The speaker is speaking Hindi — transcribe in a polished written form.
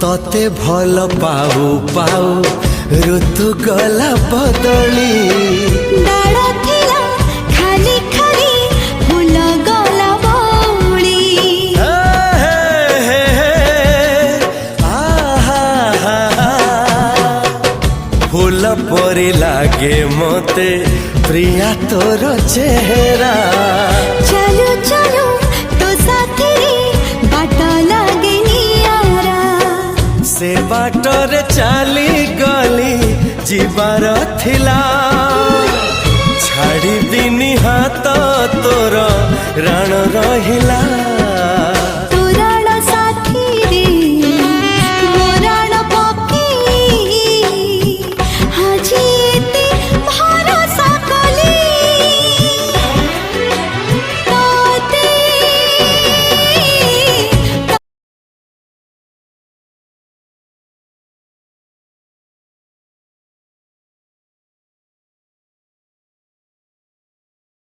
तते भल पाऊ पाऊ ऋतु गला बदली डाळ थिला खाली खाली फूल गला बौली फूल परी लागे मते प्रिया तोर चेहरा चलो चलो तो साथी बाट लागे नियारा से बाटरे चली गली जीवार थिला छाड़ी दिनी हाथ तोर राण रहिला।